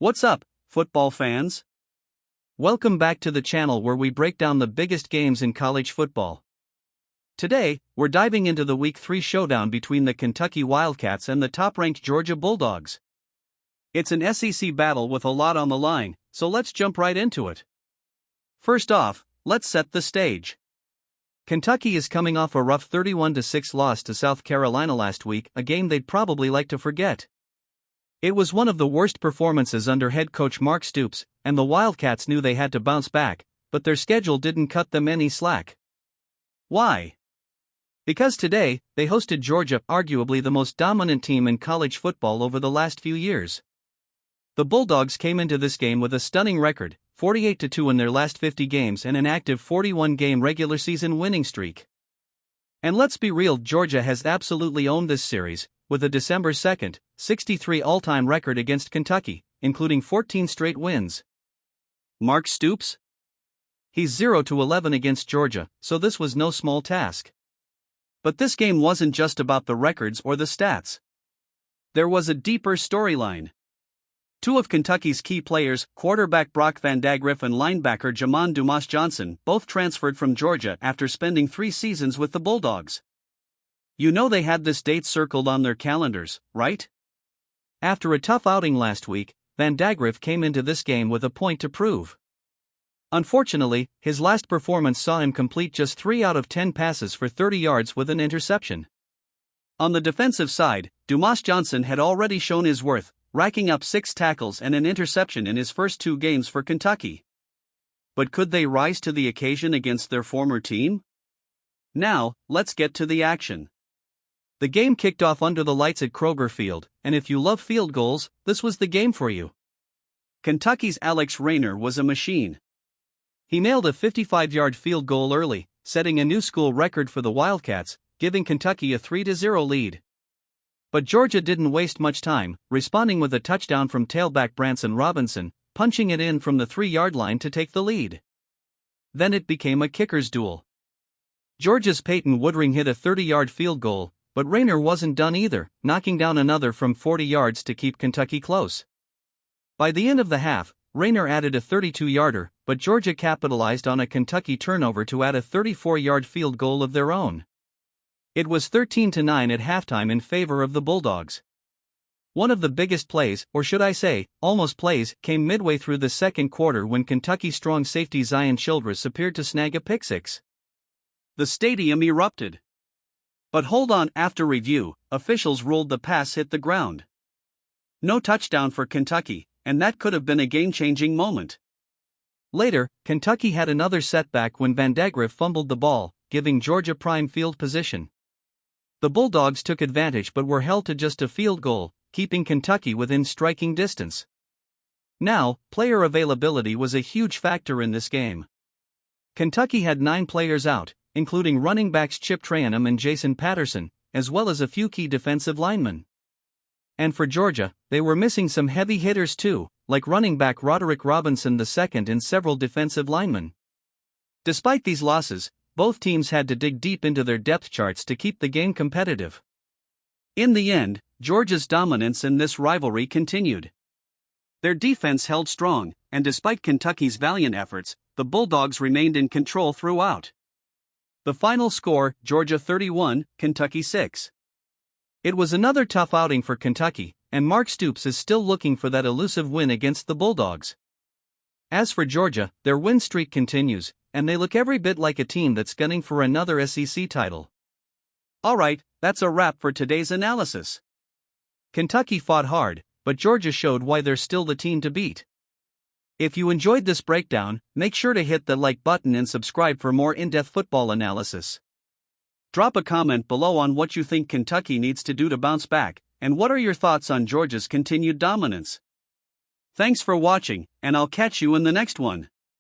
What's up, football fans? Welcome back to the channel where we break down the biggest games in college football. Today, we're diving into the Week 3 showdown between the Kentucky Wildcats and the top-ranked Georgia Bulldogs. It's an SEC battle with a lot on the line, so let's jump right into it. First off, let's set the stage. Kentucky is coming off a rough 31-6 loss to South Carolina last week, a game they'd probably like to forget. It was one of the worst performances under head coach Mark Stoops, and the Wildcats knew they had to bounce back, but their schedule didn't cut them any slack. Why? Because today, they hosted Georgia, arguably the most dominant team in college football over the last few years. The Bulldogs came into this game with a stunning record, 48-2 in their last 50 games and an active 41-game regular season winning streak. And let's be real, Georgia has absolutely owned this series, with a December 2nd, 63 all-time record against Kentucky, including 14 straight wins. Mark Stoops? He's 0-11 against Georgia, so this was no small task. But this game wasn't just about the records or the stats. There was a deeper storyline. Two of Kentucky's key players, quarterback Brock Vandagriff and linebacker Jamon Dumas Johnson, both transferred from Georgia after spending 3 seasons with the Bulldogs. You know they had this date circled on their calendars, right? After a tough outing last week, Vandagriff came into this game with a point to prove. Unfortunately, his last performance saw him complete just 3 out of 10 passes for 30 yards with an interception. On the defensive side, Dumas Johnson had already shown his worth, racking up 6 tackles and an interception in his first 2 games for Kentucky. But could they rise to the occasion against their former team? Now, let's get to the action. The game kicked off under the lights at Kroger Field, and if you love field goals, this was the game for you. Kentucky's Alex Rayner was a machine. He nailed a 55-yard field goal early, setting a new school record for the Wildcats, giving Kentucky a 3-0 lead. But Georgia didn't waste much time, responding with a touchdown from tailback Branson Robinson, punching it in from the 3-yard line to take the lead. Then it became a kicker's duel. Georgia's Peyton Woodring hit a 30-yard field goal, but Rayner wasn't done either, knocking down another from 40 yards to keep Kentucky close. By the end of the half, Rayner added a 32-yarder, but Georgia capitalized on a Kentucky turnover to add a 34-yard field goal of their own. It was 13-9 at halftime in favor of the Bulldogs. One of the biggest plays, or should I say, almost plays, came midway through the second quarter when Kentucky strong safety Zion Childress appeared to snag a pick-six. The stadium erupted. But hold on, after review, officials ruled the pass hit the ground. No touchdown for Kentucky, and that could have been a game-changing moment. Later, Kentucky had another setback when Vandagriff fumbled the ball, giving Georgia prime field position. The Bulldogs took advantage but were held to just a field goal, keeping Kentucky within striking distance. Now, player availability was a huge factor in this game. Kentucky had 9 players out, including running backs Chip Trayanum and Jason Patterson, as well as a few key defensive linemen. And for Georgia, they were missing some heavy hitters too, like running back Roderick Robinson II and several defensive linemen. Despite these losses, both teams had to dig deep into their depth charts to keep the game competitive. In the end, Georgia's dominance in this rivalry continued. Their defense held strong, and despite Kentucky's valiant efforts, the Bulldogs remained in control throughout. The final score, Georgia 31, Kentucky 6. It was another tough outing for Kentucky, and Mark Stoops is still looking for that elusive win against the Bulldogs. As for Georgia, their win streak continues, and they look every bit like a team that's gunning for another SEC title. Alright, that's a wrap for today's analysis. Kentucky fought hard, but Georgia showed why they're still the team to beat. If you enjoyed this breakdown, make sure to hit the like button and subscribe for more in-depth football analysis. Drop a comment below on what you think Kentucky needs to do to bounce back, and what are your thoughts on Georgia's continued dominance. Thanks for watching, and I'll catch you in the next one.